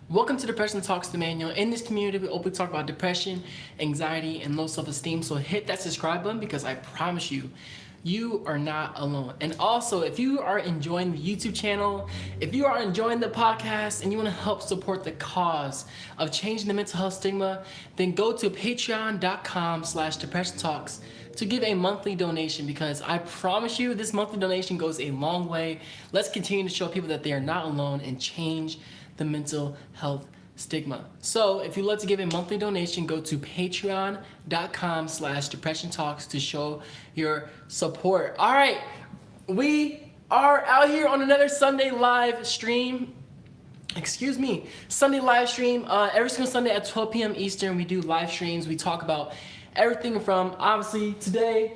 Welcome to Depression Talks, the manual. In this community, we openly talk about depression, anxiety, and low self-esteem. So hit that subscribe button because I promise you, you are not alone. And also, if you are enjoying the YouTube channel, if you are enjoying the podcast, and you want to help support the cause of changing the mental health stigma, then go to patreon.com/depression talks to give a monthly donation, because I promise you this monthly donation goes a long way. Let's continue to show people that they are not alone and change the mental health stigma. So if you'd like to give a monthly donation, go to patreon.com/depression talks to show your support. All right, we are out here on another Sunday live stream. Sunday live stream. Every single Sunday at 12 p.m. Eastern, we do live streams. We talk about everything from, obviously, today,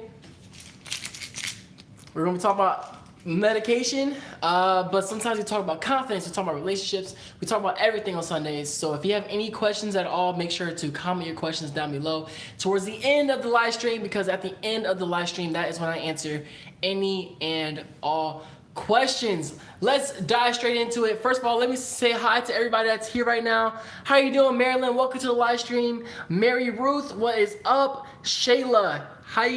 we're going to be talking about medication, but sometimes we talk about confidence, we talk about relationships, we talk about everything on Sundays. So if you have any questions at all, make sure to comment your questions down below towards the end of the live stream, because at the end of the live stream, that is when I answer any and all questions. Let's dive straight into it. First of all, let me say hi to everybody that's here right now. How you doing, Marilyn? Welcome to the live stream. Mary Ruth, what is up? Shayla, hi.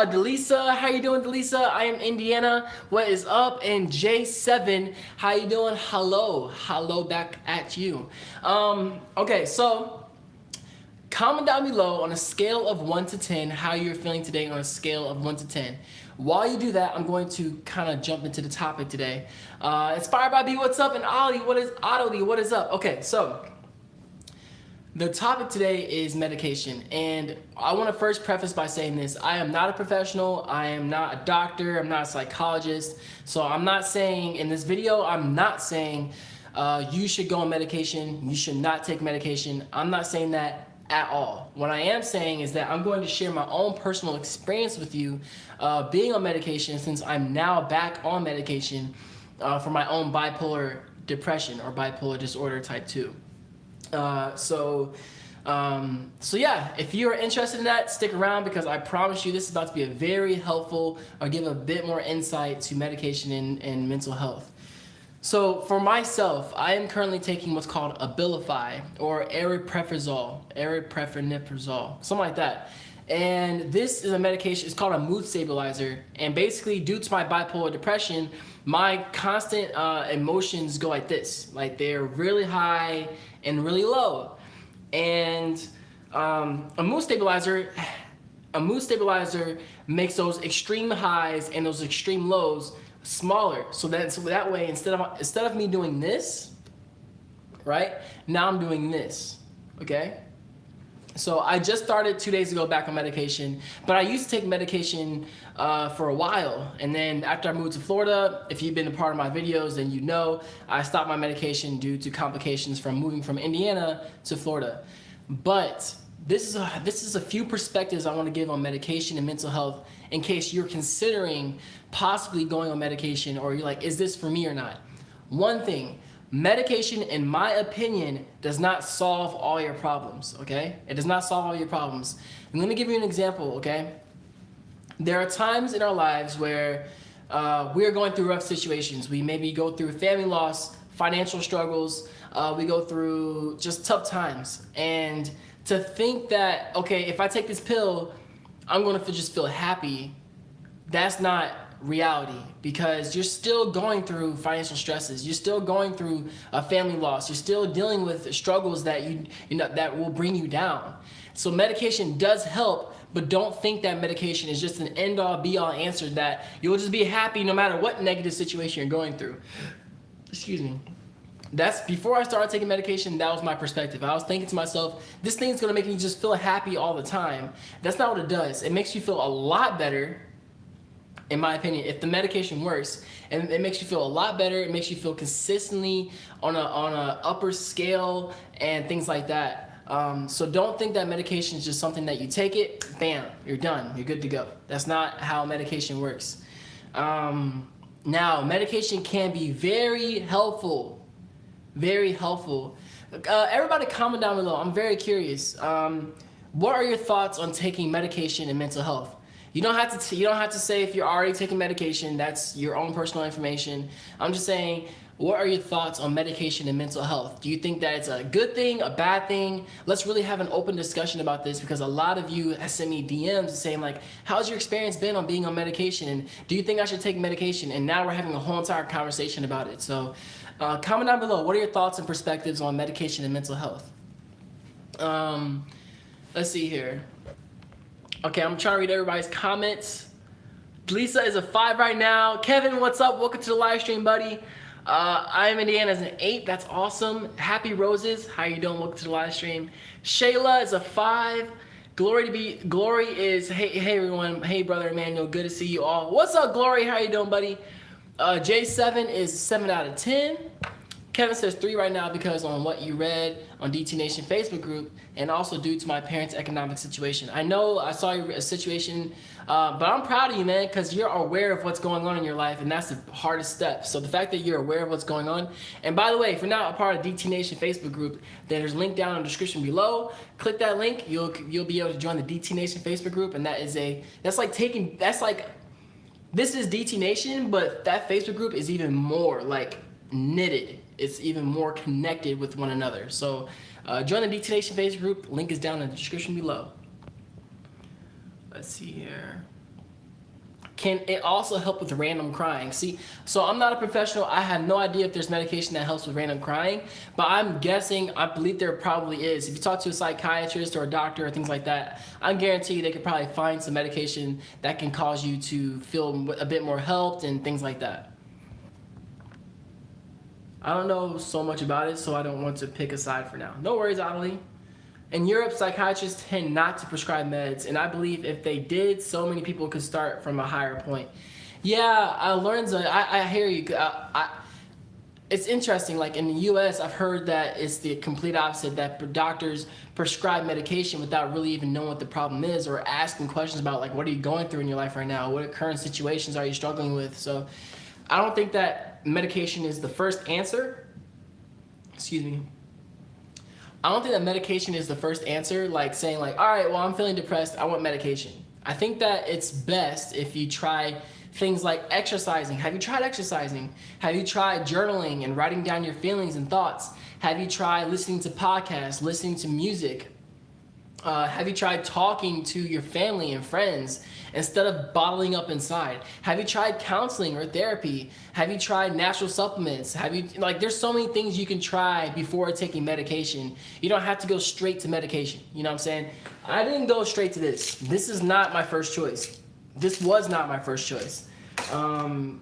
Delisa, how you doing, Delisa? I am Indiana, what is up? And J7, how you doing? Hello back at you. Okay, so comment down below on a scale of 1 to 10 how you're feeling today on a scale of 1 to 10. While you do that, I'm going to kind of jump into the topic today. Inspired by B, what's up? And Ollie, what is up? Okay, so the topic today is medication, and I want to first preface by saying this. I am not a professional, I am not a doctor, I'm not a psychologist, so I'm not saying, in this video, I'm not saying you should go on medication, you should not take medication. I'm not saying that at all. What I am saying is that I'm going to share my own personal experience with you being on medication, since I'm now back on medication for my own bipolar depression or bipolar disorder type 2. So yeah, if you're interested in that, stick around, because I promise you this is about to be a very helpful, or give a bit more insight to medication and mental health. So for myself, I am currently taking what's called Abilify, or aripiprazole, something like that. And this is a medication, it's called a mood stabilizer. And basically, due to my bipolar depression, my constant emotions go like this. Like, they're really high and really low. And a mood stabilizer makes those extreme highs and those extreme lows smaller. So that way, instead of me doing this, right, now I'm doing this, okay? So I just started 2 days ago back on medication, but I used to take medication for a while. And then after I moved to Florida, if you've been a part of my videos, then you know I stopped my medication due to complications from moving from Indiana to Florida. But this is a few perspectives I want to give on medication and mental health, in case you're considering possibly going on medication, or you're like, is this for me or not? One thing, medication, in my opinion, does not solve all your problems, okay? It does not solve all your problems. And let me give you an example, okay? There are times in our lives where we are going through rough situations. We maybe go through family loss, financial struggles, we go through just tough times. And to think that, okay, if I take this pill, I'm going to just feel happy, that's not reality, because you're still going through financial stresses, you're still going through a family loss, you're still dealing with struggles that that will bring you down. So medication does help, but don't think that medication is just an end-all be-all answer that you'll just be happy no matter what negative situation you're going through. Excuse me. That's, before I started taking medication, that was my perspective. I was thinking to myself, this thing's gonna make me just feel happy all the time. That's not what it does. It makes you feel a lot better, in my opinion, if the medication works, and it makes you feel a lot better. It makes you feel consistently on a upper scale and things like that. So don't think that medication is just something that you take it, bam, you're done, you're good to go. That's not how medication works. Now, medication can be very helpful. Very helpful. Everybody comment down below. I'm very curious. What are your thoughts on taking medication and mental health? You don't have to say if you're already taking medication. That's your own personal information. I'm just saying, What are your thoughts on medication and mental health? Do you think that it's a good thing, a bad thing? Let's really have an open discussion about this, because a lot of you have sent me DMs saying like, how's your experience been on being on medication? And do you think I should take medication? And now we're having a whole entire conversation about it. So comment down below. What are your thoughts and perspectives on medication and mental health? Let's see here. Okay, I'm trying to read everybody's comments. Lisa is a 5 right now. Kevin, what's up? Welcome to the live stream, buddy. I am Indiana as an 8. That's awesome. Happy Roses. How you doing? Welcome to the live stream. Shayla is a 5. Glory is hey everyone. Hey brother Emmanuel. Good to see you all. What's up, Glory? How you doing, buddy? J7 is 7 out of 10. Kevin says 3 right now because on what you read on DT Nation Facebook group, and also due to my parents' economic situation. I know I saw your situation, but I'm proud of you, man, because you're aware of what's going on in your life, and that's the hardest step. So the fact that you're aware of what's going on, and by the way, if you're not a part of DT Nation Facebook group, then there's a link down in the description below. Click that link, you'll be able to join the DT Nation Facebook group, and this is DT Nation, but that Facebook group is even more like knitted. It's even more connected with one another. So join the DT Nation Facebook group. Link is down in the description below. Let's see here. Can it also help with random crying? See, so I'm not a professional. I have no idea if there's medication that helps with random crying, but I'm guessing, I believe there probably is. If you talk to a psychiatrist or a doctor or things like that, I guarantee you they could probably find some medication that can cause you to feel a bit more helped and things like that. I don't know so much about it, so I don't want to pick a side for now. No worries, Adelie. In Europe, psychiatrists tend not to prescribe meds, and I believe if they did, so many people could start from a higher point. Yeah, Lorenzo, I hear you. It's interesting, like in the US, I've heard that it's the complete opposite, that doctors prescribe medication without really even knowing what the problem is, or asking questions about like, what are you going through in your life right now? What current situations are you struggling with? So I don't think that medication is the first answer. Excuse me. I don't think that medication is the first answer, like saying like, all right, well, I'm feeling depressed, I want medication. I think that it's best if you try things like exercising. Have you tried exercising? Have you tried journaling and writing down your feelings and thoughts? Have you tried listening to podcasts, listening to music? Have you tried talking to your family and friends instead of bottling up inside? Have you tried counseling or therapy? Have you tried natural supplements? There's so many things you can try before taking medication. You don't have to go straight to medication. You know what I'm saying? I didn't go straight to this. This is not my first choice. This was not my first choice. And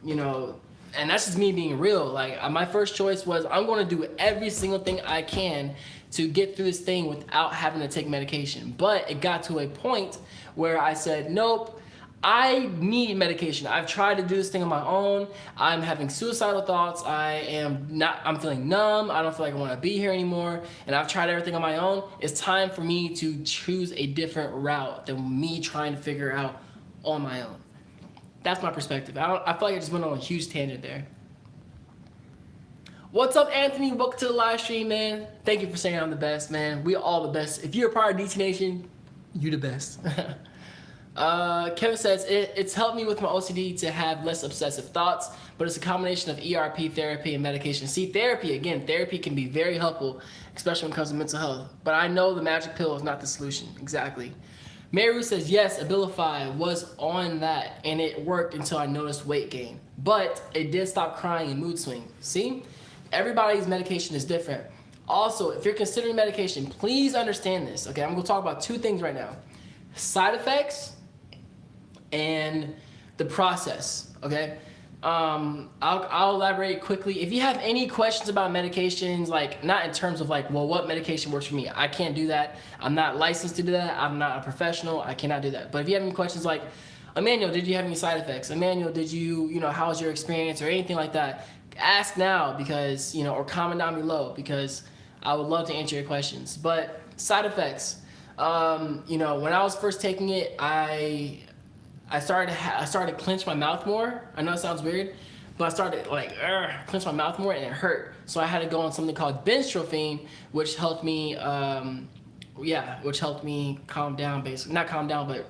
that's just me being real. Like, my first choice was, I'm going to do every single thing I can to get through this thing without having to take medication. But it got to a point where I said, nope, I need medication. I've tried to do this thing on my own. I'm having suicidal thoughts. I'm feeling numb. I don't feel like I want to be here anymore. And I've tried everything on my own. It's time for me to choose a different route than me trying to figure out on my own. That's my perspective. I feel like I just went on a huge tangent there. What's up, Anthony? Welcome to the live stream, man. Thank you for saying I'm the best, man. We all the best. If you're a part of DT Nation, you the best. Kevin says, it's helped me with my OCD to have less obsessive thoughts, but it's a combination of ERP, therapy, and medication. See, therapy can be very helpful, especially when it comes to mental health. But I know the magic pill is not the solution. Exactly. Mary says, yes, Abilify was on that, and it worked until I noticed weight gain. But it did stop crying and mood swing. See? Everybody's medication is different. Also, if you're considering medication, please understand this. Okay, I'm going to talk about 2 things right now. Side effects and the process. Okay? I'll elaborate quickly. If you have any questions about medications, like not in terms of like, well, what medication works for me? I can't do that. I'm not licensed to do that. I'm not a professional. I cannot do that. But if you have any questions like, Emmanuel, did you have any side effects? Emmanuel, did you how was your experience or anything like that? Ask now because, or comment down below because I would love to answer your questions. But side effects, when I was first taking it, I started to clench my mouth more. I know it sounds weird, but I started clench my mouth more and it hurt. So I had to go on something called benzocaine, which helped me, calm down, basically. Not calm down, but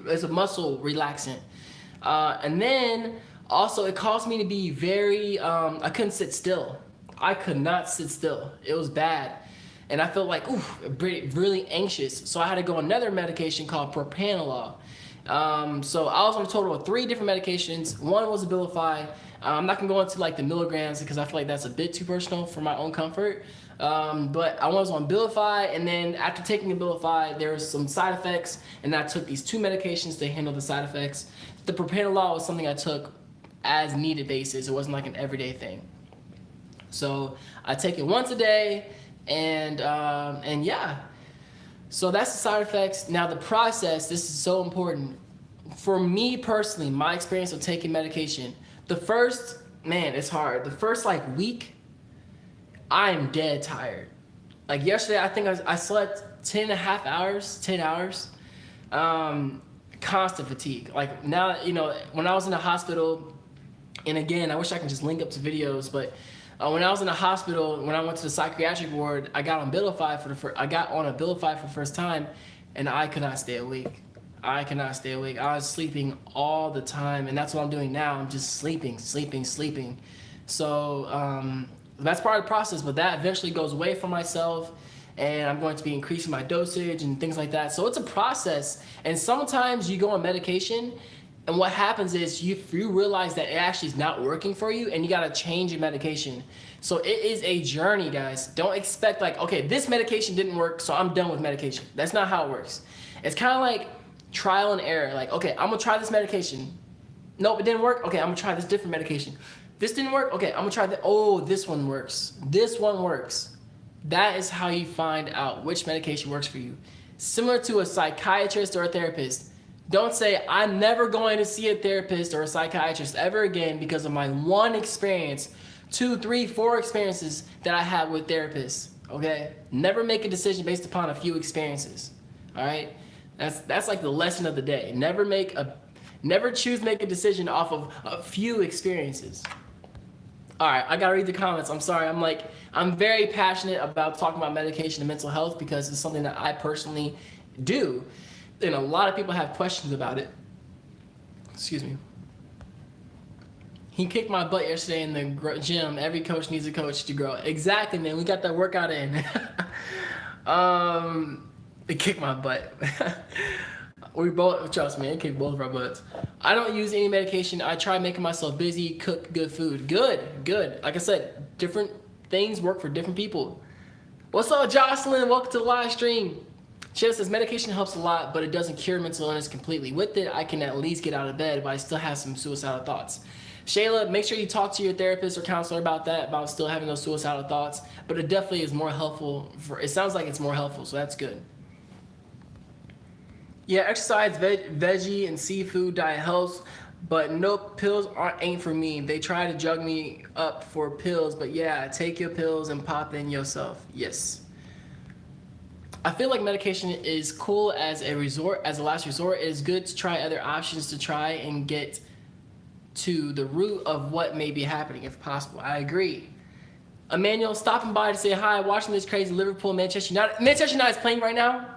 it's a muscle relaxant. And then Also, it caused me to be very, I couldn't sit still. I could not sit still. It was bad. And I felt like, really anxious. So I had to go on another medication called propranolol. So I was on a total of 3 different medications. One was Abilify. I'm not gonna go into like the milligrams because I feel like that's a bit too personal for my own comfort. But I was on Abilify, and then after taking Abilify, there was some side effects, and I took these 2 medications to handle the side effects. The propranolol was something I took as needed basis. It wasn't like an everyday thing. So I take it once a day, and yeah. So that's the side effects. Now the process, this is so important. For me personally, my experience of taking medication, the first, man, it's hard. The first like week, I'm dead tired. Like yesterday, I think I slept 10 hours. Constant fatigue. Like now, you know, when I was in the hospital, and again, I wish I could just link up to videos, but when I was in the hospital, when I went to the psychiatric ward, I got on Abilify for the first time, and I could not stay awake. I was sleeping all the time, and that's what I'm doing now. I'm just sleeping. So that's part of the process, but that eventually goes away from myself, and I'm going to be increasing my dosage and things like that. So it's a process, and sometimes you go on medication, and what happens is you realize that it actually is not working for you, and you gotta change your medication. So it is a journey, guys. Don't expect like, okay, this medication didn't work, so I'm done with medication. That's not how it works. It's kind of like trial and error. Like, okay, I'm gonna try this medication. Nope, it didn't work. Okay, I'm gonna try this different medication. This didn't work. Okay, I'm gonna try that. Oh, this one works. This one works. That is how you find out which medication works for you. Similar to a psychiatrist or a therapist. Don't say, I'm never going to see a therapist or a psychiatrist ever again because of my one experience, 2, 3, 4 experiences that I had with therapists, okay? Never make a decision based upon a few experiences, all right? That's like the lesson of the day. Never choose to make a decision off of a few experiences. All right, I gotta read the comments. I'm sorry, I'm very passionate about talking about medication and mental health because it's something that I personally do. And a lot of people have questions about it. Excuse me. He kicked my butt yesterday in the gym. Every coach needs a coach to grow. Exactly, man. We got that workout in. It kicked my butt. We both, trust me, it kicked both of our butts. I don't use any medication. I try making myself busy, cook good food. Good. Like I said, different things work for different people. What's up, Jocelyn? Welcome to the live stream. Shayla says, medication helps a lot, but it doesn't cure mental illness completely. With it, I can at least get out of bed, but I still have some suicidal thoughts. Shayla, make sure you talk to your therapist or counselor about that, about still having those suicidal thoughts, but it definitely is more helpful. It sounds like it's more helpful, so that's good. Yeah, exercise, veggie, and seafood diet helps, but no, pills ain't for me. They try to jug me up for pills, but yeah, take your pills and pop in yourself. Yes. I feel like medication is cool as a last resort. It is good to try other options to try and get to the root of what may be happening if possible. I agree. Emmanuel stopping by to say hi, watching this crazy Liverpool Manchester United. Manchester United is playing right now.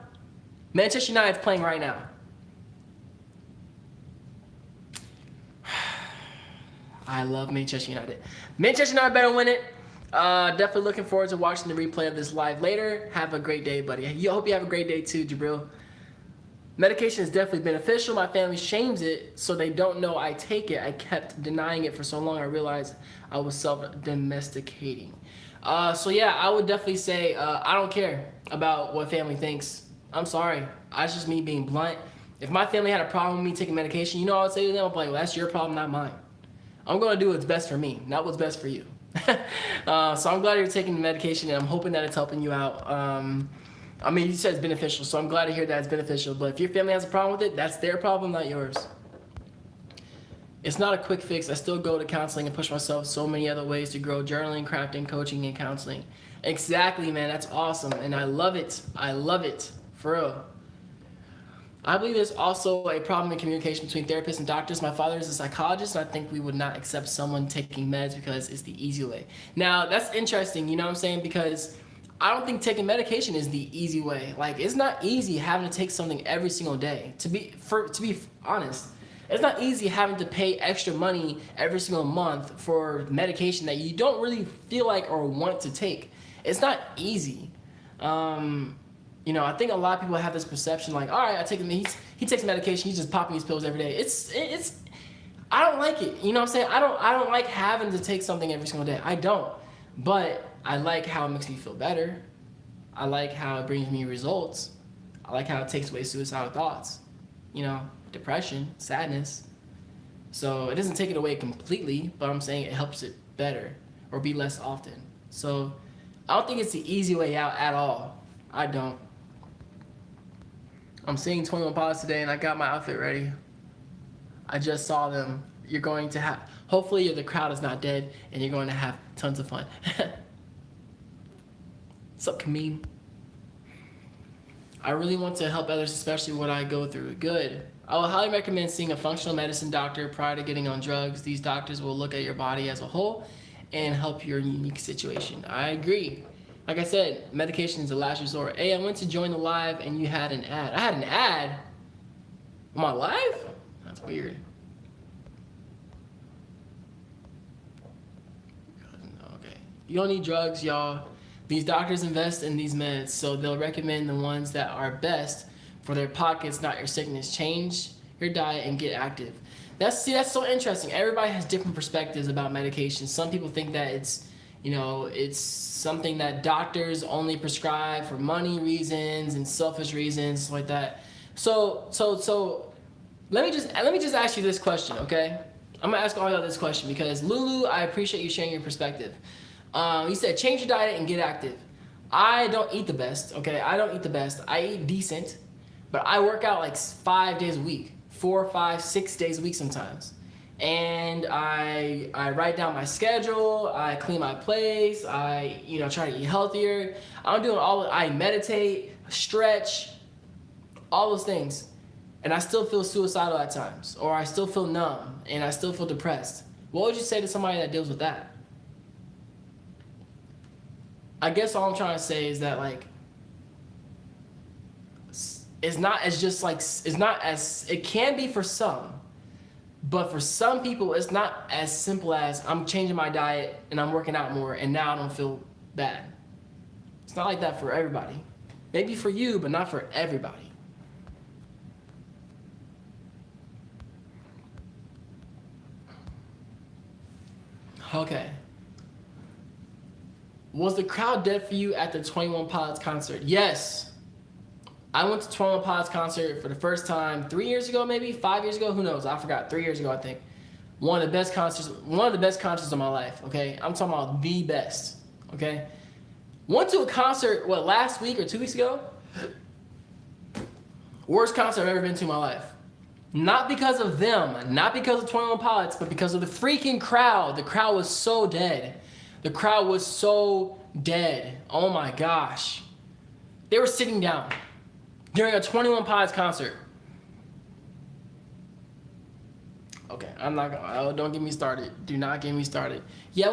Manchester United is playing right now. I love Manchester United. Manchester United better win it. Definitely looking forward to watching the replay of this live later. Have a great day, buddy. Hope you have a great day too, Jabril. Medication is definitely beneficial. My family shames it, so they don't know I take it. I kept denying it for so long, I realized I was self-domesticating. So yeah, I would definitely say I don't care about what family thinks. I'm sorry. That's just me being blunt. If my family had a problem with me taking medication, you know what I would say to them? I'd be like, well, that's your problem, not mine. I'm going to do what's best for me, not what's best for you. So I'm glad you're taking the medication, and I'm hoping that it's helping you out. I mean, you said it's beneficial, so I'm glad to hear that it's beneficial. But if your family has a problem with it, that's their problem, not yours. It's not a quick fix. I still go to counseling and push myself so many other ways to grow: journaling, crafting, coaching, and counseling. Exactly, man. That's awesome, and I love it. I love it, for real. I believe there's also a problem in communication between therapists and doctors. My father is a psychologist, and I think we would not accept someone taking meds because it's the easy way. Now, that's interesting, you know what I'm saying? Because I don't think taking medication is the easy way. Like, it's not easy having to take something every single day. To be honest, It's not easy having to pay extra money every single month for medication that you don't really feel like or want to take. It's not easy. I think a lot of people have this perception like, all right, I take him. He takes medication. He's just popping these pills every day. It's. I don't like it. You know what I'm saying? I don't like having to take something every single day. I don't. But I like how it makes me feel better. I like how it brings me results. I like how it takes away suicidal thoughts. Depression, sadness. So it doesn't take it away completely, but I'm saying it helps it better or be less often. So I don't think it's the easy way out at all. I don't. I'm seeing 21 Pilots today and I got my outfit ready. I just saw them. You're going to have, hopefully the crowd is not dead and you're going to have tons of fun. What's up, Kameen? I really want to help others, especially what I go through. Good. I will highly recommend seeing a functional medicine doctor prior to getting on drugs. These doctors will look at your body as a whole and help your unique situation. I agree. Like I said, medication is a last resort. Hey, I went to join the live and you had an ad. I had an ad on my live? That's weird. Okay. You don't need drugs, y'all. These doctors invest in these meds, so they'll recommend the ones that are best for their pockets, not your sickness. Change your diet and get active. That's so interesting. Everybody has different perspectives about medication. Some people think that it's something that doctors only prescribe for money reasons and selfish reasons like that. So let me just ask you this question, okay? I'm gonna ask all y'all this question because Lulu, I appreciate you sharing your perspective. You said change your diet and get active. I don't eat the best, okay? I don't eat the best. I eat decent, but I work out like 5 days a week, 4, 5, 6 days a week sometimes. And I write down my schedule, I clean my place, I try to eat healthier. I'm doing I meditate, stretch, all those things. And I still feel suicidal at times, or I still feel numb, and I still feel depressed. What would you say to somebody that deals with that? I guess all I'm trying to say is that it's not as it can be for some, but for some people it's not as simple as I'm changing my diet and I'm working out more and now I don't feel bad. It's not like that for everybody. Maybe for you, but not for everybody. Okay. Was the crowd dead for you at the 21 Pilots concert? Yes. I went to 21 Pilots concert for the first time 3 years ago, maybe 5 years ago. Who knows? I forgot. 3 years ago, I think. One of the best concerts of my life. Okay, I'm talking about the best. Okay, went to a concert last week or 2 weeks ago. Worst concert I've ever been to in my life. Not because of them, not because of 21 Pilots, but because of the freaking crowd. The crowd was so dead. The crowd was so dead. Oh my gosh. They were sitting down during a 21 Pilots concert. Okay, I'm not gonna, don't get me started. Do not get me started. Yeah,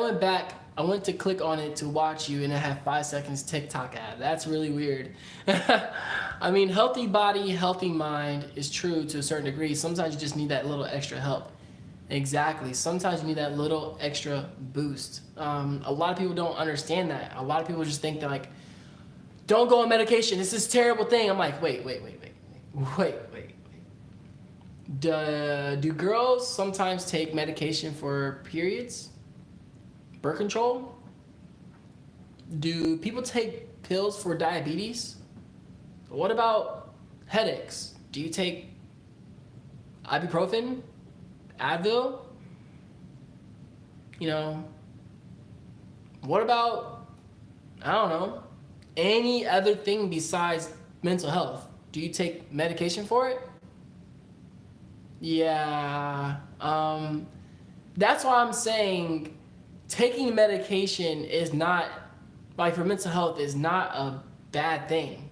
I went to click on it to watch you and it had 5 seconds TikTok ad. That's really weird. I mean, healthy body, healthy mind is true to a certain degree. Sometimes you just need that little extra help. Exactly. Sometimes you need that little extra boost. A lot of people don't understand that. A lot of people just think that don't go on medication. It's this terrible thing. I'm like, wait. Do girls sometimes take medication for periods? Birth control? Do people take pills for diabetes? What about headaches? Do you take ibuprofen? Advil? What about, I don't know, any other thing besides mental health? Do you take medication for it? Yeah. That's why I'm saying taking medication is not, for mental health, is not a bad thing.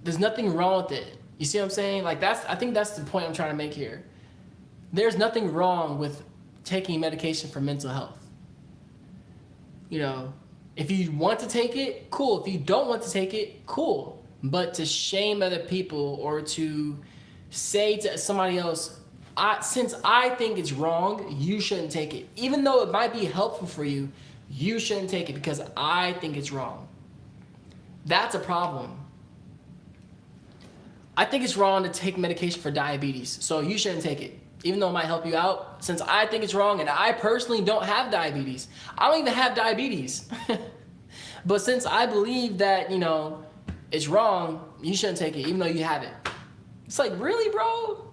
There's nothing wrong with it. You see what I'm saying? I think that's the point I'm trying to make here. There's nothing wrong with taking medication for mental health. If you want to take it, cool. If you don't want to take it, cool. But to shame other people or to say to somebody else, since I think it's wrong, you shouldn't take it. Even though it might be helpful for you, you shouldn't take it because I think it's wrong. That's a problem. I think it's wrong to take medication for diabetes, so you shouldn't take it. Even though it might help you out, since I think it's wrong and I personally don't have diabetes. I don't even have diabetes. But since I believe that, it's wrong, you shouldn't take it, even though you have it. It's like, really, bro?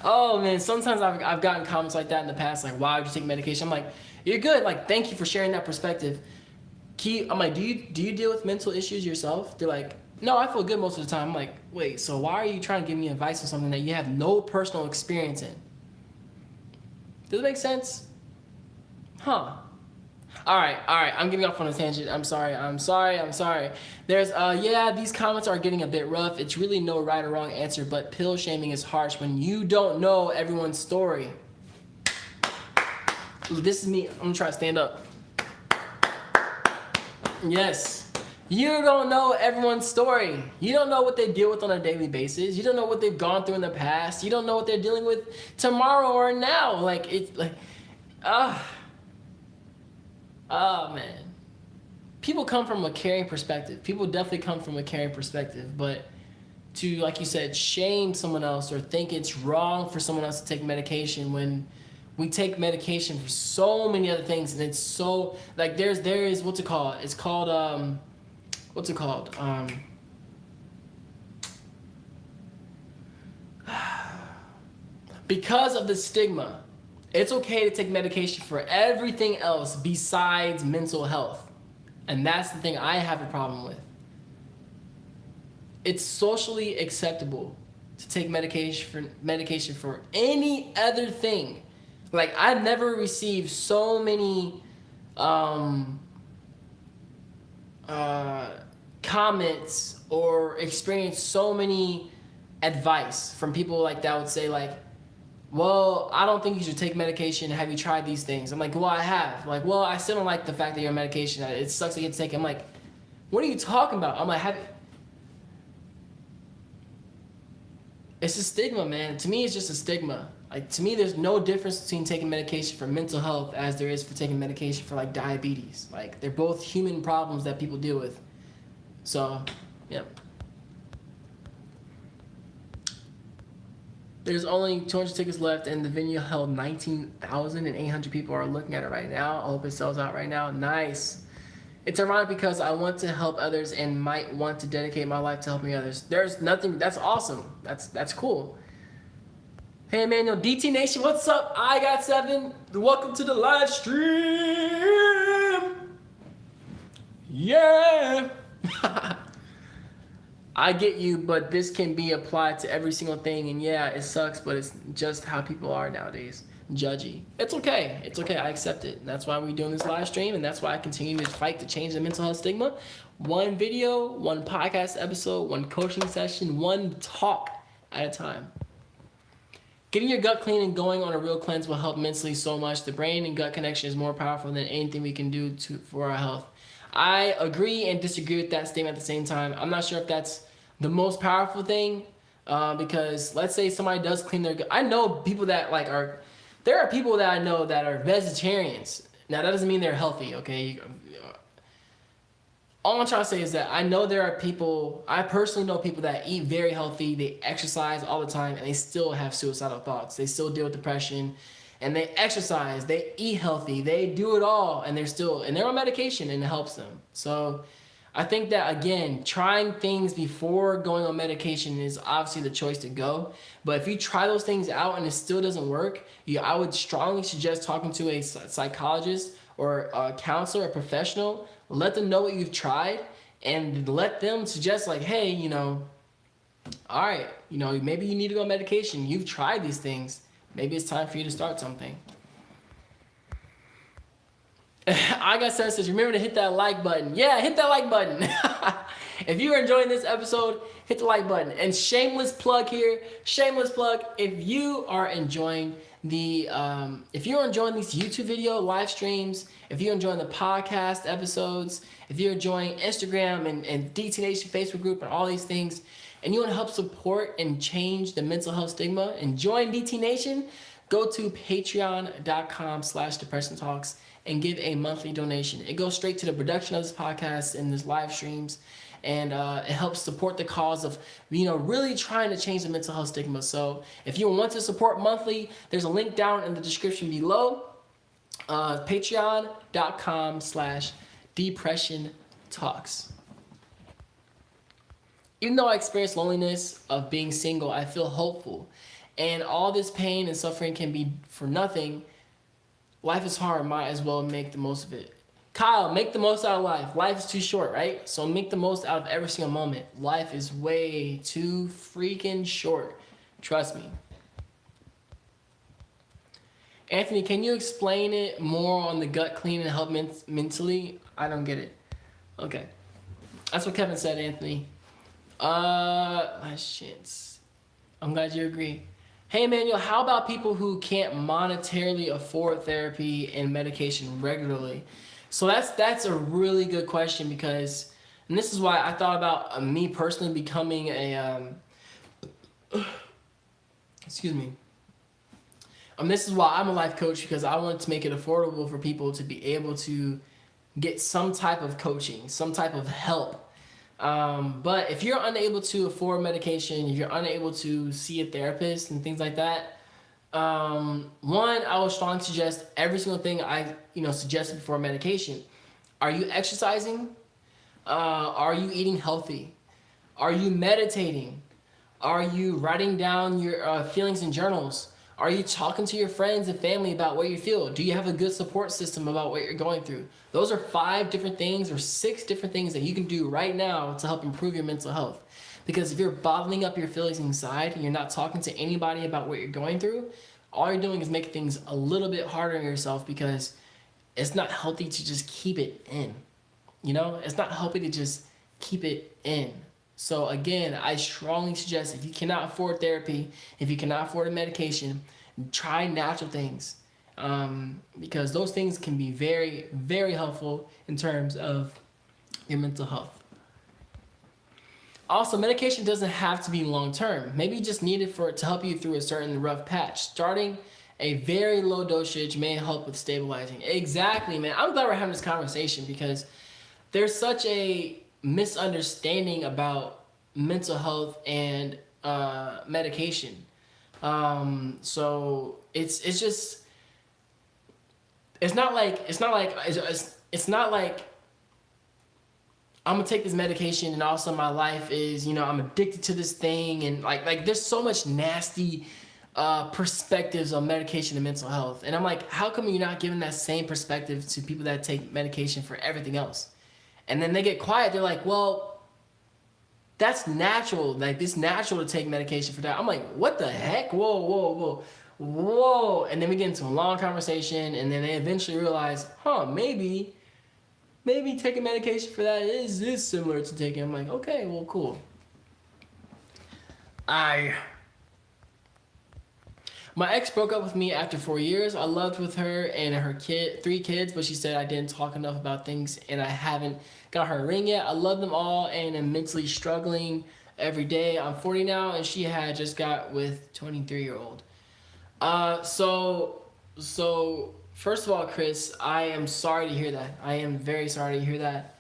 Oh, man, sometimes I've gotten comments like that in the past, like, why would you take medication? I'm like, you're good. Like, thank you for sharing that perspective. I'm like, do you deal with mental issues yourself? They're like, no, I feel good most of the time. I'm like, wait, so why are you trying to give me advice on something that you have no personal experience in? Does it make sense? Huh. All right. I'm getting off on a tangent. I'm sorry. There's, these comments are getting a bit rough. It's really no right or wrong answer, but pill shaming is harsh when you don't know everyone's story. This is me. I'm gonna try to stand up. Yes. You don't know everyone's story. You don't know what they deal with on a daily basis. You don't know what they've gone through in the past. You don't know what they're dealing with tomorrow or now. Oh, man. People come from a caring perspective. People definitely come from a caring perspective. But to, like you said, shame someone else or think it's wrong for someone else to take medication when we take medication for so many other things, and it's so, like, there is, what's it called? It's called, because of the stigma, it's okay to take medication for everything else besides mental health. And that's the thing I have a problem with. It's socially acceptable to take medication for any other thing. Like, I've never received so many comments or experienced so many advice from people like that would say, like, well, I don't think you should take medication. Have you tried these things? I'm like, well, I have. Like, well, I still don't like the fact that you're on medication. It sucks that you have to take it. I'm like, what are you talking about? I'm like, it's a stigma, man. To me, it's just a stigma. Like, to me, there's no difference between taking medication for mental health as there is for taking medication for, like, diabetes. Like, they're both human problems that people deal with. So, yeah. There's only 200 tickets left, and the venue held 19,800 people are looking at it right now. I hope it sells out right now. Nice. It's ironic because I want to help others and might want to dedicate my life to helping others. There's nothing. That's awesome. That's cool. Hey, Emmanuel, DT Nation, what's up? I got 7. Welcome to the live stream. Yeah. I get you, but this can be applied to every single thing, and yeah, it sucks, but it's just how people are nowadays. Judgy. It's okay. It's okay. I accept it. That's why we're doing this live stream, and that's why I continue to fight to change the mental health stigma. One video, one podcast episode, one coaching session, one talk at a time. Getting your gut clean and going on a real cleanse will help mentally so much. The brain and gut connection is more powerful than anything we can do for our health. I agree and disagree with that statement at the same time. I'm not sure if that's the most powerful thing, because let's say somebody does clean their gut. I know people that there are people that I know that are vegetarians. Now, that doesn't mean they're healthy, okay? All I'm trying to say is that I personally know people that eat very healthy, they exercise all the time, and they still have suicidal thoughts. They still deal with depression, and they exercise, they eat healthy, they do it all, and they're on medication, and it helps them. So I think that, again, trying things before going on medication is obviously the choice to go. But if you try those things out and it still doesn't work, I would strongly suggest talking to a psychologist or a counselor, a professional. Let them know what you've tried and let them suggest, like, hey, all right, maybe you need to go on medication. You've tried these things. Maybe it's time for you to start something. I got sense says, remember to hit that like button. Yeah, hit that like button. If you are enjoying this episode, hit the like button. And shameless plug here, if you are enjoying if you're enjoying these YouTube video live streams, if you're enjoying the podcast episodes, if you're enjoying Instagram and DT Nation Facebook group and all these things, and you want to help support and change the mental health stigma and join DT Nation, go to patreon.com/depression talks and give a monthly donation. It goes straight to the production of this podcast and this live streams, and it helps support the cause of, really trying to change the mental health stigma. So if you want to support monthly, there's a link down in the description below, patreon.com/depression talks. Even though I experience loneliness of being single, I feel hopeful. And all this pain and suffering can be for nothing. Life is hard, might as well make the most of it. Kyle, make the most out of life. Life is too short, right? So make the most out of every single moment. Life is way too freaking short. Trust me. Anthony, can you explain it more on the gut clean and help mentally? I don't get it. Okay. That's what Kevin said, Anthony. Shit. I'm glad you agree. Hey, Emmanuel, how about people who can't monetarily afford therapy and medication regularly? So that's a really good question, because, and this is why I thought about me personally becoming a, excuse me. This is why I'm a life coach, because I wanted to make it affordable for people to be able to get some type of coaching, some type of help. But if you're unable to afford medication, if you're unable to see a therapist and things like that, one, I would strongly suggest every single thing I suggested before medication. Are you exercising? Are you eating healthy? Are you meditating? Are you writing down your feelings in journals? Are you talking to your friends and family about what you feel? Do you have a good support system about what you're going through? Those are 5 different things or 6 different things that you can do right now to help improve your mental health. Because if you're bottling up your feelings inside and you're not talking to anybody about what you're going through, all you're doing is making things a little bit harder on yourself, because it's not healthy to just keep it in. It's not healthy to just keep it in. So again, I strongly suggest, if you cannot afford therapy, if you cannot afford a medication, try natural things, because those things can be very, very helpful in terms of your mental health. Also, medication doesn't have to be long-term. Maybe you just need it to help you through a certain rough patch. Starting a very low dosage may help with stabilizing. Exactly, man. I'm glad we're having this conversation, because there's such a misunderstanding about mental health and medication. So it's not like I'm gonna take this medication and all of a sudden my life is, I'm addicted to this thing, and like there's so much nasty perspectives on medication and mental health. And I'm like, how come you're not giving that same perspective to people that take medication for everything else? And then they get quiet. They're like, well, that's natural. Like, it's natural to take medication for that. I'm like, what the heck? Whoa. And then we get into a long conversation, and then they eventually realize, maybe taking medication for that is similar to taking. I'm like, okay, well, cool. My ex broke up with me after 4 years. I loved with her and her 3 kids, but she said I didn't talk enough about things, and I haven't got her a ring yet. I love them all and am mentally struggling every day. I'm 40 now, and she had just got with 23-year-old. So first of all, Chris, I am sorry to hear that. I am very sorry to hear that.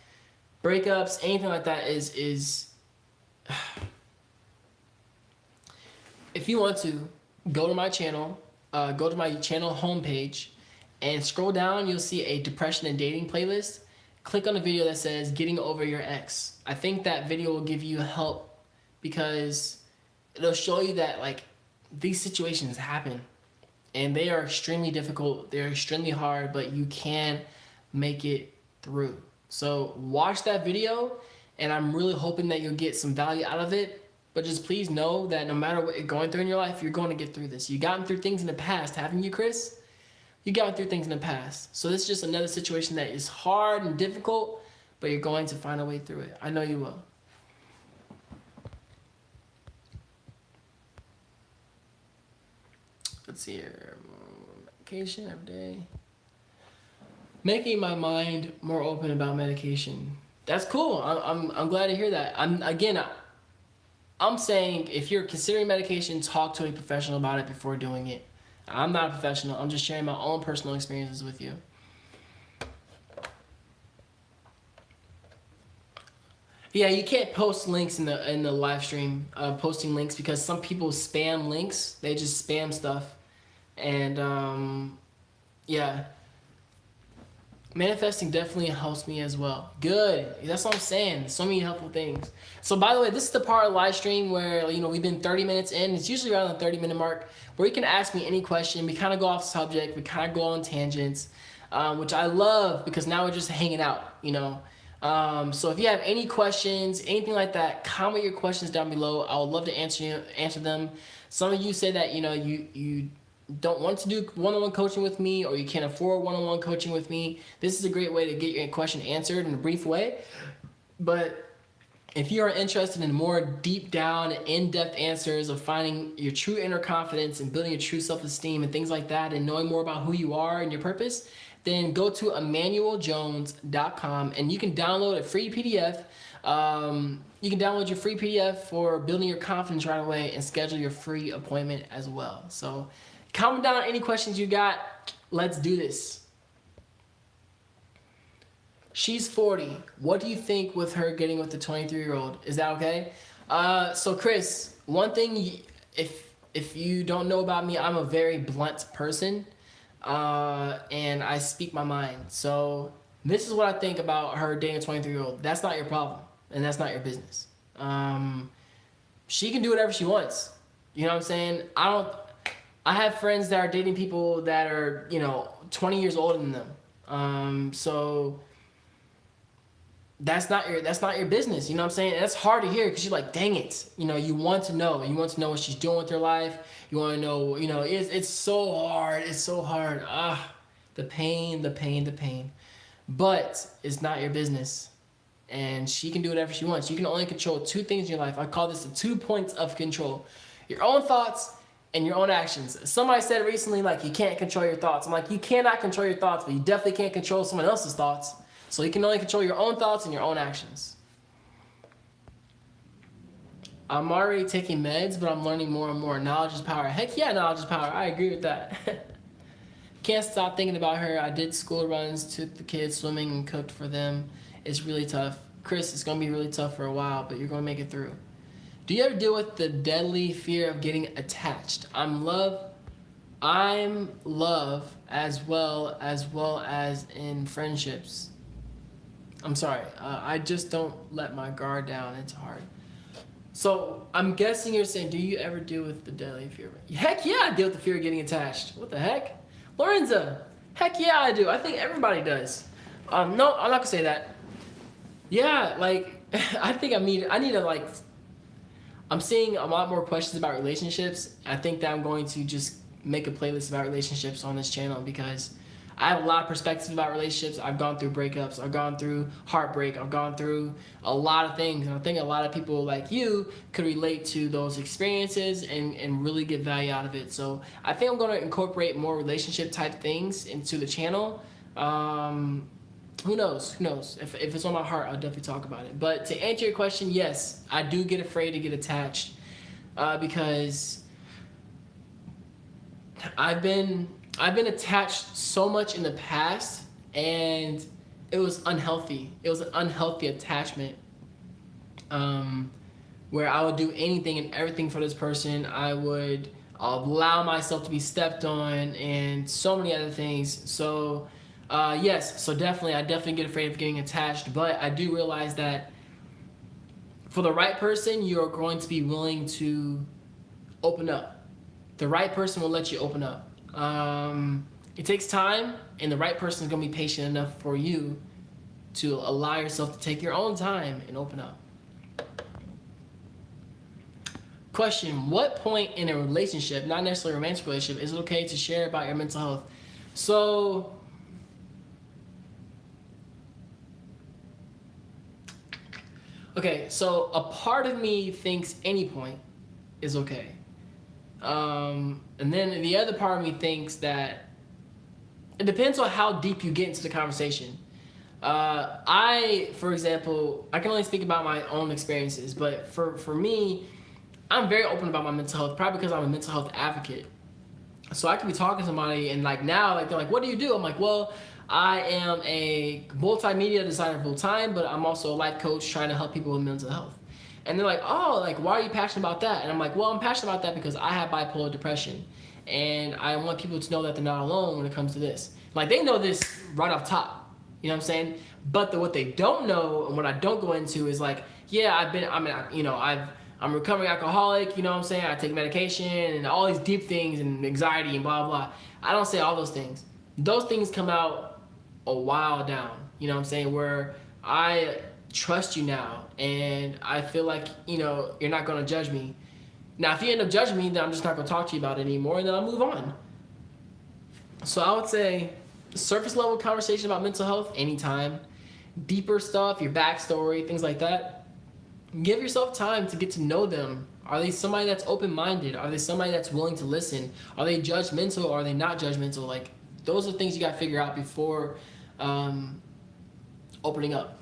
Breakups, anything like that is if you want to, go to my channel homepage, and scroll down. You'll see a depression and dating playlist. Click on the video that says getting over your ex. I think that video will give you help, because it'll show you that like these situations happen, and they are extremely difficult. They're extremely hard, but you can make it through. So watch that video, and I'm really hoping that you'll get some value out of it. But just please know that no matter what you're going through in your life, you're going to get through this. You've gotten through things in the past, haven't you, Chris? You've gotten through things in the past. So this is just another situation that is hard and difficult, but you're going to find a way through it. I know you will. Let's let's see here. Medication every day. Making my mind more open about medication. That's cool. I'm glad to hear that. I'm saying if you're considering medication, talk to a professional about it before doing it. I'm not a professional. I'm just sharing my own personal experiences with you. Yeah, you can't post links in the live stream. Posting links because some people spam links. They just spam stuff, and yeah. Manifesting definitely helps me as well. Good. That's what I'm saying. So many helpful things. So by the way, this is the part of the live stream where we've been 30 minutes in. It's usually around the 30-minute mark where you can ask me any question. We kind of go off subject. We kind of go on tangents, which I love because now we're just hanging out. So if you have any questions, anything like that, comment your questions down below. I would love to answer them. Some of you say that you don't want to do one-on-one coaching with me, or you can't afford one-on-one coaching with me. This is a great way to get your question answered in a brief way. But if you are interested in more deep down, in-depth answers of finding your true inner confidence and building your true self-esteem and things like that, and knowing more about who you are and your purpose, then go to emmanueljones.com and you can download a free PDF. You can download your free PDF for building your confidence right away and schedule your free appointment as well. So comment down any questions you got. Let's do this. She's 40. What do you think with her getting with the 23-year-old? Is that okay? So Chris, one thing, if you don't know about me, I'm a very blunt person, and I speak my mind. So this is what I think about her dating a 23-year-old. That's not your problem, and that's not your business. She can do whatever she wants. You know what I'm saying? I have friends that are dating people that are 20 years older than them. So that's not your business. You know what I'm saying? And that's hard to hear because you're like, dang it. You want to know. You want to know what she's doing with her life. You want to know. It's so hard. It's so hard. The pain. But it's not your business. And she can do whatever she wants. You can only control two things in your life. I call this the 2 points of control: your own thoughts and your own actions. Somebody said recently, like, you can't control your thoughts. I'm like, you cannot control your thoughts, but you definitely can't control someone else's thoughts. So you can only control your own thoughts and your own actions. I'm already taking meds, but I'm learning more and more. Knowledge is power. Heck yeah, knowledge is power. I agree with that. Can't stop thinking about her. I did school runs, took the kids swimming, and cooked for them. It's really tough. Chris, it's going to be really tough for a while, but you're going to make it through. Do you ever deal with the deadly fear of getting attached? I'm love as well as in friendships. I'm sorry. I just don't let my guard down. It's hard. So I'm guessing you're saying, do you ever deal with the deadly fear? Heck yeah, I deal with the fear of getting attached. What the heck? Lorenza, heck yeah, I do. I think everybody does. No, I'm not going to say that. Yeah, like, I think I need to, like, I'm seeing a lot more questions about relationships. I think that I'm going to just make a playlist about relationships on this channel because I have a lot of perspectives about relationships. I've gone through breakups. I've gone through heartbreak. I've gone through a lot of things. And I think a lot of people like you could relate to those experiences and really get value out of it. So I think I'm going to incorporate more relationship type things into the channel. Who knows? If it's on my heart, I'll definitely talk about it. But to answer your question, yes, I do get afraid to get attached because I've been attached so much in the past, and it was unhealthy. It was an unhealthy attachment where I would do anything and everything for this person. I would allow myself to be stepped on and so many other things. So yes, so I definitely get afraid of getting attached, but I do realize that for the right person, you're going to be willing to open up. The right person will let you open up. It takes time, and the right person is going to be patient enough for you to allow yourself to take your own time and open up. Question: what point in a relationship, not necessarily a romantic relationship, is it okay to share about your mental health? So okay, so a part of me thinks any point is okay. And then the other part of me thinks that it depends on how deep you get into the conversation. For example, I can only speak about my own experiences, but for me, I'm very open about my mental health, probably because I'm a mental health advocate. So I could be talking to somebody and like now, like they're like, what do you do? I'm like, well, I am a multimedia designer full time, but I'm also a life coach trying to help people with mental health. And they're like, oh, like, why are you passionate about that? And I'm like, well, I'm passionate about that because I have bipolar depression. And I want people to know that they're not alone when it comes to this. Like, they know this right off top. You know what I'm saying? But what they don't know and what I don't go into is like, yeah, I'm a recovering alcoholic, you know what I'm saying? I take medication and all these deep things and anxiety and blah, blah. I don't say all those things. Those things come out a while down, you know what I'm saying? Where I trust you now and I feel like, you're not going to judge me. Now, if you end up judging me, then I'm just not going to talk to you about it anymore and then I'll move on. So I would say surface level conversation about mental health anytime. Deeper stuff, your backstory, things like that. Give yourself time to get to know them. Are they somebody that's open-minded? Are they somebody that's willing to listen? Are they judgmental or are they not judgmental? Like, those are things you got to figure out before opening up.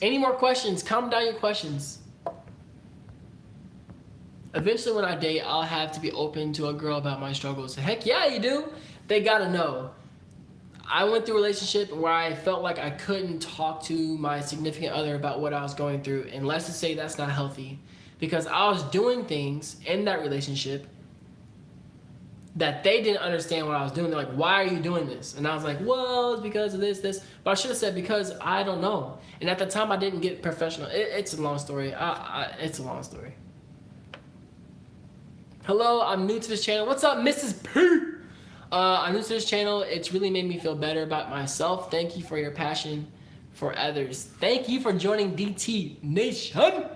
Any more questions? Comment down your questions. Eventually when I date, I'll have to be open to a girl about my struggles. Heck yeah, you do. They gotta know. I went through a relationship where I felt like I couldn't talk to my significant other about what I was going through. And let's just say that's not healthy. Because I was doing things in that relationship that they didn't understand what I was doing. They're like, why are you doing this? And I was like, well, it's because of this. But I should have said, because I don't know. And at the time, I didn't get professional. It's a long story. It's a long story. Hello, I'm new to this channel. What's up, Mrs. P? I'm new to this channel. It's really made me feel better about myself. Thank you for your passion for others. Thank you for joining DT Nation.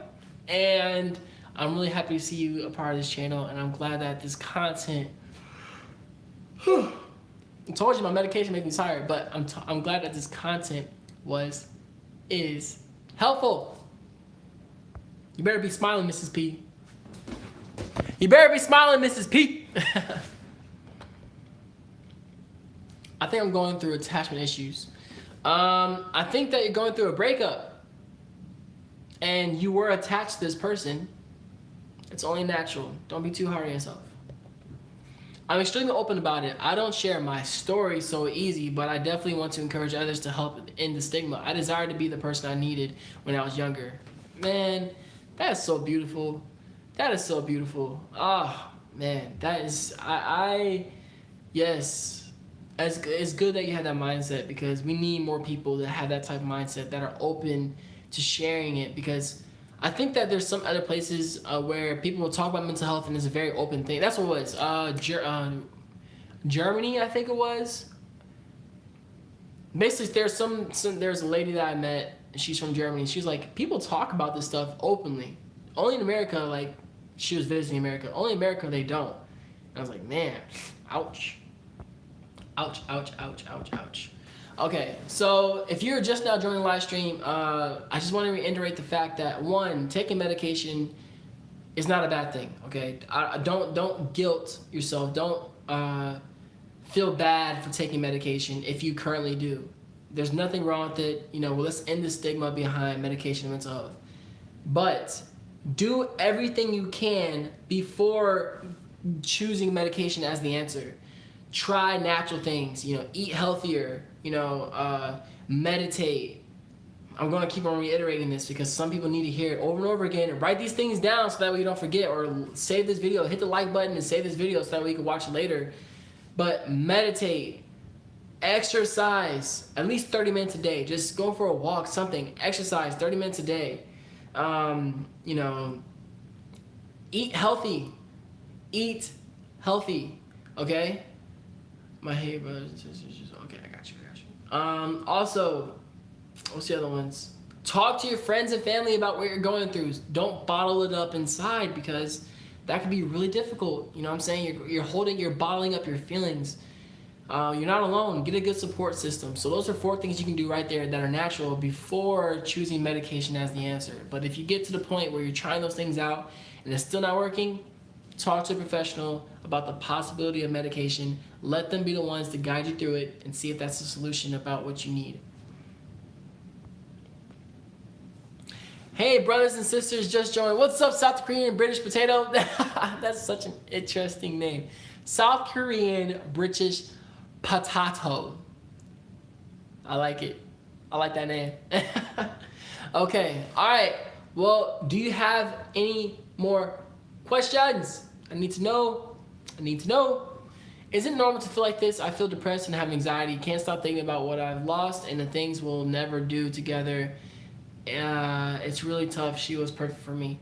And I'm really happy to see you a part of this channel. And I'm glad that this content... I told you my medication made me tired, but I'm glad that this content is helpful. You better be smiling, Mrs. P. You better be smiling, Mrs. P. I think I'm going through attachment issues. I think that you're going through a breakup and you were attached to this person. It's only natural. Don't be too hard on yourself. I'm extremely open about it. I don't share my story so easy, but I definitely want to encourage others to help end the stigma. I desire to be the person I needed when I was younger. Man, that is so beautiful. That is so beautiful. Oh, man, that is, yes. It's good that you have that mindset because we need more people that have that type of mindset that are open to sharing it because I think that there's some other places where people will talk about mental health and it's a very open thing. That's what it was. Germany, I think it was. Basically, there's a lady that I met, and she's from Germany. She's like, people talk about this stuff openly. Only in America, like, she was visiting America. Only in America, they don't. And I was like, man, ouch. Ouch, ouch, ouch, ouch, ouch. Okay, so if you're just now joining the live stream, I just want to reiterate the fact that, one, taking medication is not a bad thing, okay? Don't guilt yourself. Don't feel bad for taking medication if you currently do. There's nothing wrong with it. Well, let's end the stigma behind medication and mental health. But do everything you can before choosing medication as the answer. Try natural things, eat healthier, meditate. I'm going to keep on reiterating this because some people need to hear it over and over again. And write these things down so that way you don't forget, or save this video, hit the like button and save this video so that way you can watch it later. But meditate, exercise, at least 30 minutes a day. Just go for a walk, something, exercise 30 minutes a day. Eat healthy, okay? My hey brothers, okay, I got you. Also, what's the other ones? Talk to your friends and family about what you're going through. Don't bottle it up inside because that can be really difficult. You know what I'm saying? You're bottling up your feelings. You're not alone. Get a good support system. So those are 4 things you can do right there that are natural before choosing medication as the answer. But if you get to the point where you're trying those things out and it's still not working, talk to a professional about the possibility of medication. Let them be the ones to guide you through it and see if that's the solution about what you need. Hey, brothers and sisters, just joined. What's up, South Korean British potato? That's such an interesting name. South Korean British potato. I like it. I like that name. Okay, all right. Well, do you have any more questions? I need to know. Is it normal to feel like this? I feel depressed and have anxiety. Can't stop thinking about what I've lost and the things we'll never do together. It's really tough. She was perfect for me.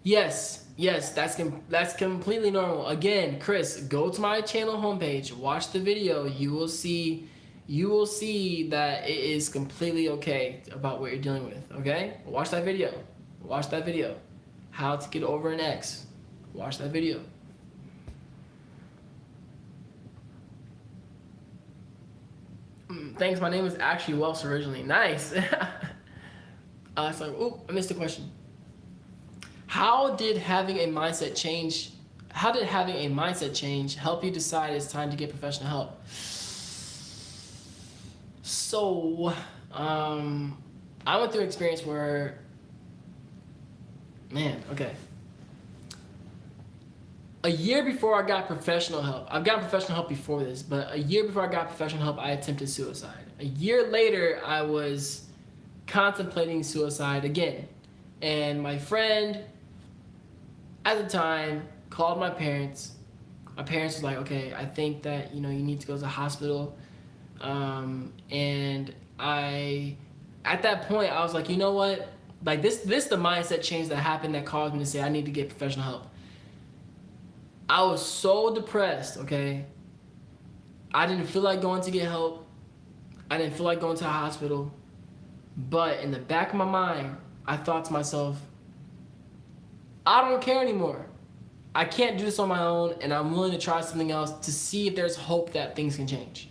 Yes, that's completely normal. Again, Chris, go to my channel homepage, watch the video. You will see that it is completely okay about what you're dealing with. Okay, watch that video. How to get over an ex. Watch that video. Thanks. My name is actually Welsh originally. Nice. So, I missed the question. How did having a mindset change help you decide it's time to get professional help? So, I went through an experience where, a year before I got professional help, I've gotten professional help before this, but a year before I got professional help, I attempted suicide. A year later, I was contemplating suicide again. And my friend at the time called my parents. My parents was like, okay, I think that, you need to go to the hospital. And at that point, I was like, you know what? Like this the mindset change that happened that caused me to say I need to get professional help. I was so depressed, okay? I didn't feel like going to get help. I didn't feel like going to a hospital. But in the back of my mind, I thought to myself, I don't care anymore. I can't do this on my own, and I'm willing to try something else to see if there's hope that things can change.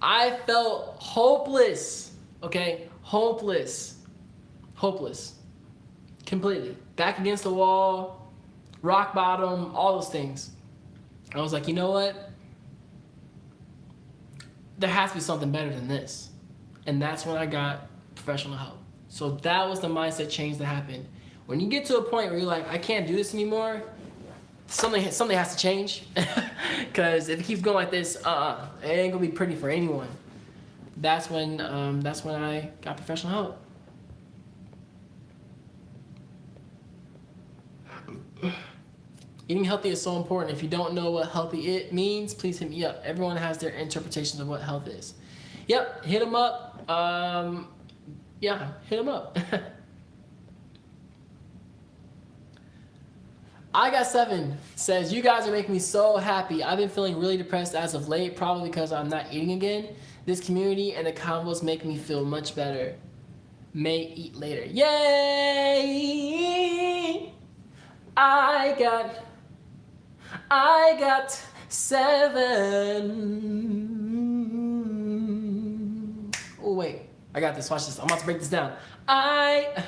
I felt hopeless, okay? Hopeless. Completely. Back against the wall, rock bottom, all those things. I was like, you know what? There has to be something better than this. And that's when I got professional help. So that was the mindset change that happened. When you get to a point where you're like, I can't do this anymore, something has to change. Because if it keeps going like this, it ain't gonna be pretty for anyone. That's when I got professional help. Eating healthy is so important. If you don't know what healthy it means, please hit me up. Everyone has their interpretations of what health is. Yep, hit them up. Hit them up. I Got 7 says, you guys are making me so happy. I've been feeling really depressed as of late, probably because I'm not eating again. This community and the combos make me feel much better. May eat later. Yay! I got 7. Oh wait, I got this. Watch this. I'm about to break this down. I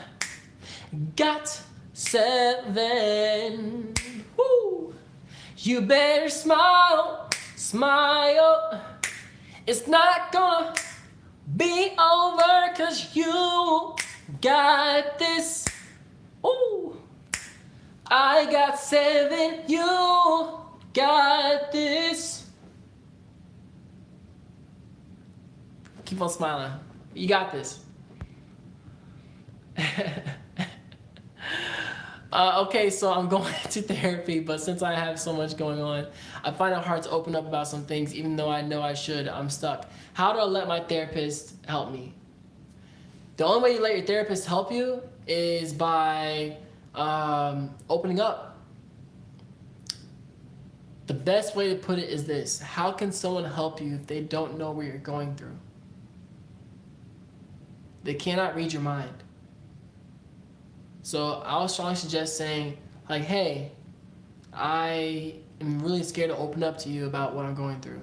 got 7. Woo! You better smile. It's not gonna be over 'cause you got this. Ooh! I got 7, you got this. Keep on smiling. You got this. Okay, so I'm going to therapy, but since I have so much going on, I find it hard to open up about some things, even though I know I should. I'm stuck. How do I let my therapist help me? The only way you let your therapist help you is by opening up. The best way to put it is this: how can someone help you if they don't know what you're going through? They cannot read your mind. So I would strongly suggest saying, like, hey, I am really scared to open up to you about what I'm going through.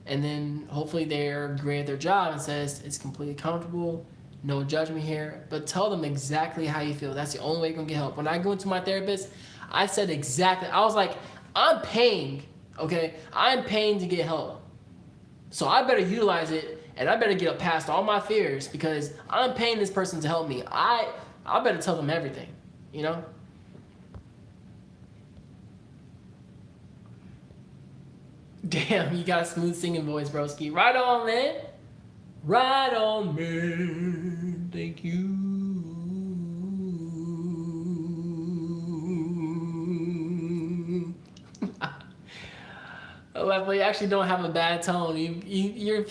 and then hopefully they're great at their job and says it's completely comfortable, no judgment here, but tell them exactly how you feel. That's the only way you're gonna get help. When I go into my therapist, I said exactly, I was like, I'm paying, okay? I'm paying to get help. So I better utilize it, and I better get past all my fears because I'm paying this person to help me. I better tell them everything, you know? Damn, you got a smooth singing voice, broski. Right on, man. Right on, man. Thank you. Well, you actually don't have a bad tone. You're.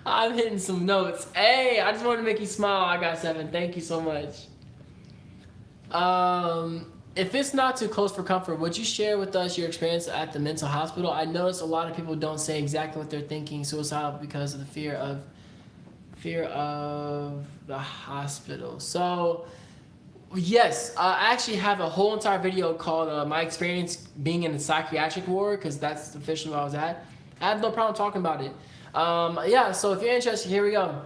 I'm hitting some notes. Hey, I just wanted to make you smile. I got 7. Thank you so much. If it's not too close for comfort, would you share with us your experience at the mental hospital? I notice a lot of people don't say exactly what they're thinking, suicidal, because of the fear of the hospital. So, yes, I actually have a whole entire video called my experience being in the psychiatric ward, because that's the official I was at. I have no problem talking about it. Yeah, so if you're interested, here we go.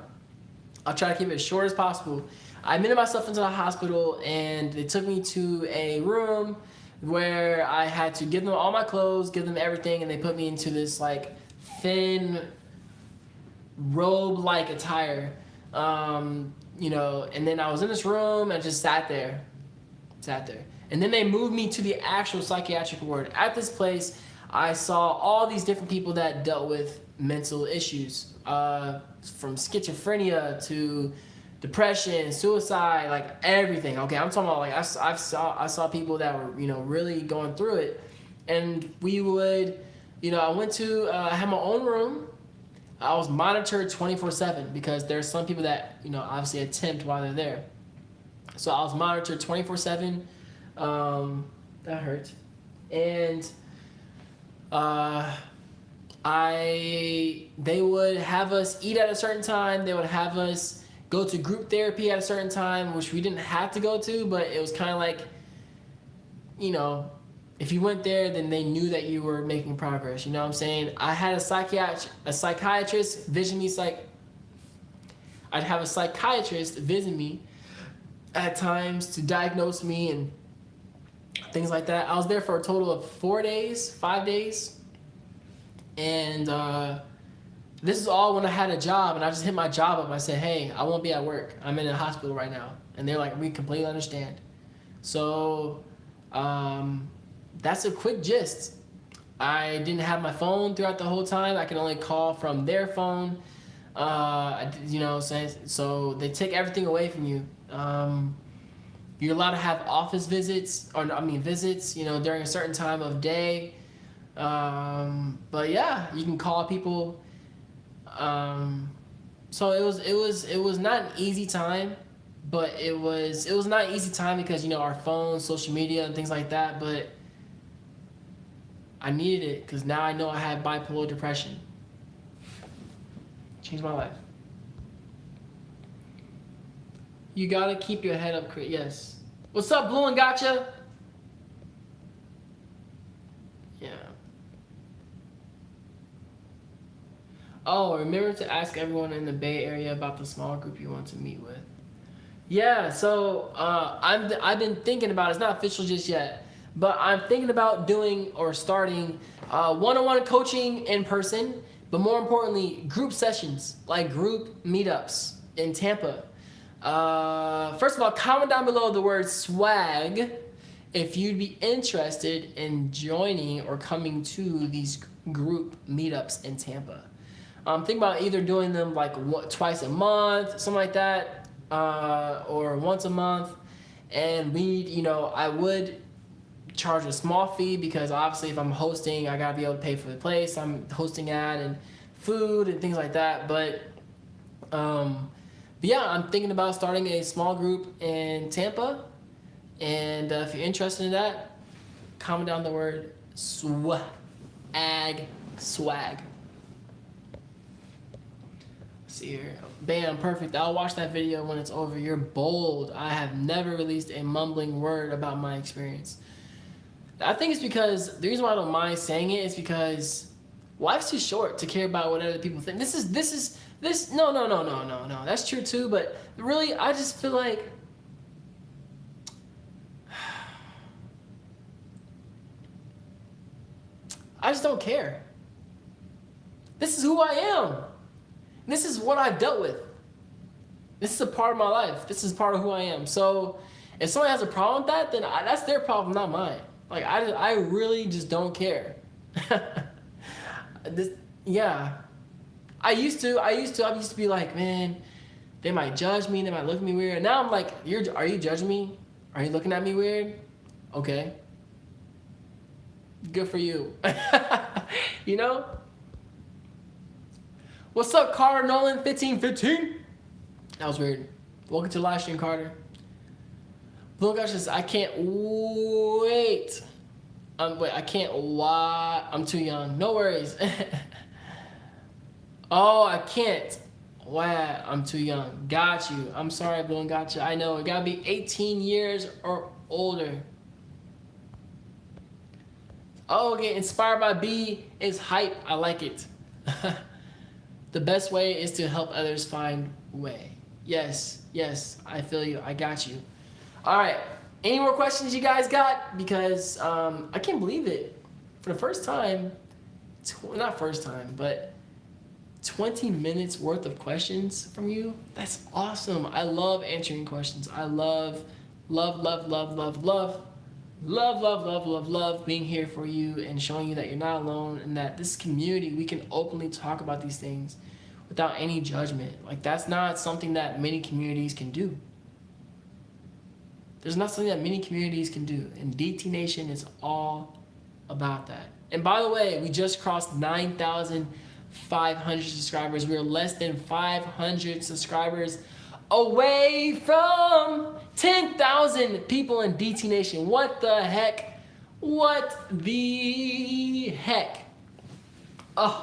I'll try to keep it as short as possible. I admitted myself into the hospital, and they took me to a room where I had to give them all my clothes, give them everything, and they put me into this like thin robe-like attire. You know, and then I was in this room and just sat there. And then they moved me to the actual psychiatric ward. At this place, I saw all these different people that dealt with mental issues, from schizophrenia to depression, suicide, like everything. Okay, I'm talking about like I saw people that were, you know, really going through it, and we would, you know, I had my own room. I was monitored 24/7 because there's some people that, you know, obviously attempt while they're there. So I was monitored 24/7. That hurt, and they would have us eat at a certain time. They would have us go to group therapy at a certain time, which we didn't have to go to, but it was kind of like, you know, if you went there, then they knew that you were making progress. You know what I'm saying? I had a psychiatrist visit me. I'd have a psychiatrist visit me at times to diagnose me and things like that. I was there for a total of 5 days. And this is all when I had a job, and I just hit my job up. I said, hey, I won't be at work. I'm in a hospital right now. And they're like, we completely understand. So that's a quick gist. I didn't have my phone throughout the whole time. I could only call from their phone. You know, so they take everything away from you. You're allowed to have office visits, visits, you know, during a certain time of day. But yeah, you can call people. So it was not an easy time, but it was not an easy time because, you know, our phones, social media, and things like that. But I needed it because now I know I had bipolar depression. Changed my life. You gotta keep your head up, yes. What's up, Blue and Gotcha? Yeah. Oh, remember to ask everyone in the Bay Area about the small group you want to meet with. Yeah, so I've been thinking about it. It's not official just yet, but I'm thinking about doing or starting one-on-one coaching in person, but more importantly, group sessions, like group meetups in Tampa. First of all, comment down below the word swag if you'd be interested in joining or coming to these group meetups in Tampa. Think about either doing them like twice a month, something like that, or once a month. And I would charge a small fee because obviously if I'm hosting, I gotta be able to pay for the place I'm hosting at and food and things like that. But yeah, I'm thinking about starting a small group in Tampa. And if you're interested in that, comment down the word swag. See here. Bam, perfect. I'll watch that video when it's over. You're bold. I have never released a mumbling word about my experience. I think it's because the reason why I don't mind saying it is because Life's too short to care about what other people think. This. No. That's true too, but really, I just feel like I just don't care. This is who I am. This is what I've dealt with. This is a part of my life. This is part of who I am. So if someone has a problem with that, then that's their problem, not mine. Like, I really just don't care. Yeah. I used to be like, man, they might judge me, they might look at me weird. Now I'm like, are you judging me? Are you looking at me weird? Okay. Good for you. You know? What's up, Carter Nolan 1515? That was weird. Welcome to the live stream, Carter. Blue Gosh says, I can't wait. I can't wait. I'm too young. No worries. Oh, I can't. Wow, I'm too young. Got you. I'm sorry, Blue and Gotcha. I know. It gotta be 18 years or older. Oh, okay. Inspired by B is hype. I like it. The best way is to help others find way. Yes, I feel you. I got you. All right. Any more questions you guys got? Because I can't believe it. For the first time, not first time, but 20 minutes worth of questions from you. That's awesome. I love answering questions. I love being here for you and showing you that you're not alone and that this community, we can openly talk about these things without any judgment. Like, that's not something that many communities can do. There's not something that many communities can do. And DT Nation is all about that. And by the way, we just crossed 9,500 subscribers. We're less than 500 subscribers away from 10,000 people in DT Nation. What the heck? What the heck? A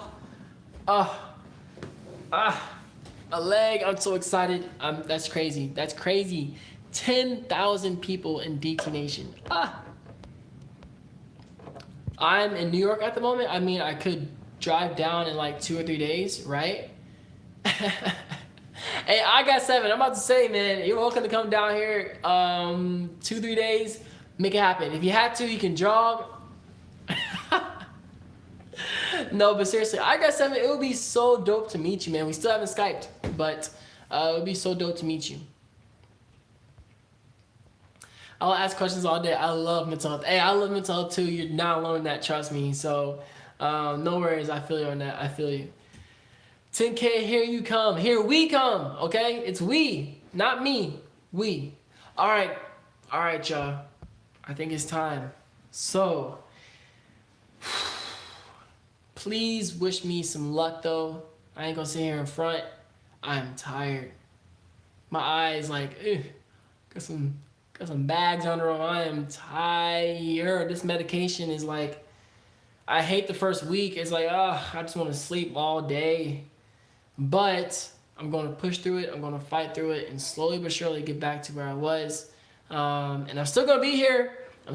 leg. I'm so excited. That's crazy. That's crazy. 10,000 people in DT Nation. I'm in New York at the moment. I mean, I could drive down in like 2 or 3 days, right? Hey, I got 7. I'm about to say, man, you're welcome to come down here 2-3 days. Make it happen. If you had to, you can jog. No, but seriously, I got 7. It would be so dope to meet you, man. We still haven't Skyped, but it would be so dope to meet you. I'll ask questions all day. I love mental health. Hey, I love mental health too. You're not alone in that, trust me. So no worries. I feel you on that. I feel you. 10K, here you come. Here we come, okay? It's we, not me. We. All right, y'all. I think it's time. So, please wish me some luck, though. I ain't gonna sit here in front. I'm tired. My eyes like, got some bags under them. I am tired. This medication is like, I hate the first week. It's like, I just want to sleep all day. But I'm going to push through it. I'm going to fight through it and slowly but surely get back to where I was. And I'm still going to be here. I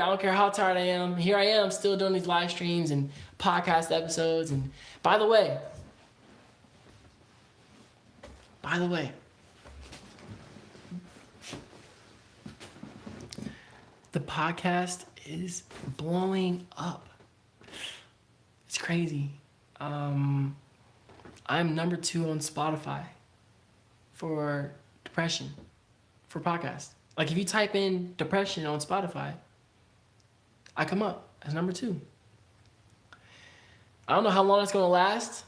don't care how tired I am. Here I am still doing these live streams and podcast episodes. And by the way, the podcast is blowing up. It's crazy. I'm number 2 on Spotify for depression, for podcasts. Like, if you type in depression on Spotify, I come up as number 2. I don't know how long it's gonna last.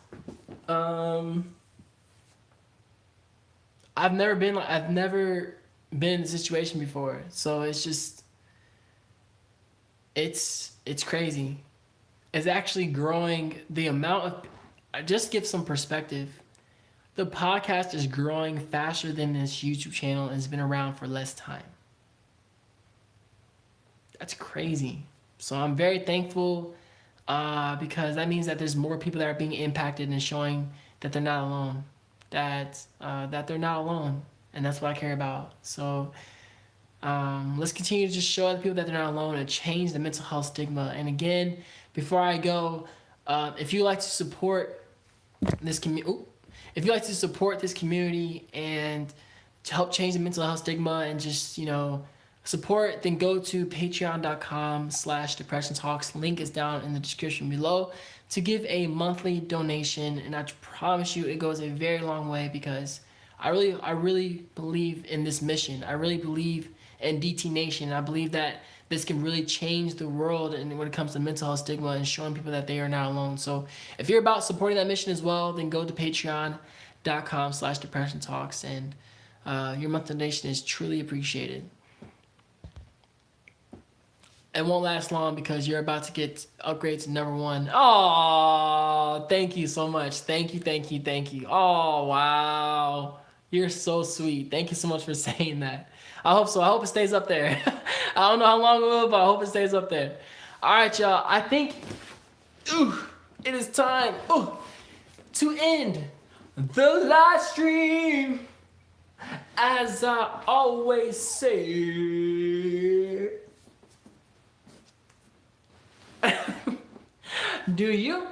I've never been in a situation before, so it's just, it's crazy. It's actually growing. The amount of, just give some perspective. The podcast is growing faster than this YouTube channel and has been around for less time. That's crazy. So I'm very thankful because that means that there's more people that are being impacted and showing that they're not alone. That they're not alone. And that's what I care about. So let's continue to just show other people that they're not alone and change the mental health stigma. And again, before I go, If you like to support this community, if you like to support this community and to help change the mental health stigma and just, support, then go to patreon.com/depression talks. Link is down in the description below to give a monthly donation. And I promise you it goes a very long way, because I really believe in this mission. I really believe in DT Nation. I believe that this can really change the world, and when it comes to mental health stigma and showing people that they are not alone. So if you're about supporting that mission as well, then go to patreon.com/depression talks, and your monthly donation is truly appreciated. It won't last long because you're about to get upgrades to #1. Oh, thank you so much. Thank you. Oh, wow. You're so sweet. Thank you so much for saying that. I hope so. I hope it stays up there. I don't know how long it will, but I hope it stays up there. All right, y'all. I think it is time to end the live stream. As I always say, do you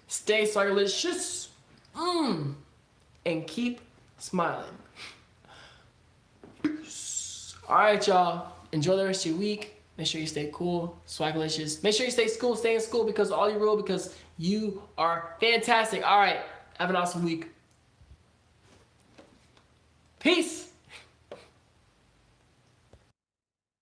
stay stylish and keep smiling. All right, y'all. Enjoy the rest of your week. Make sure you stay cool, swagalicious. Make sure you stay in school because all you rule, because you are fantastic. All right. Have an awesome week. Peace.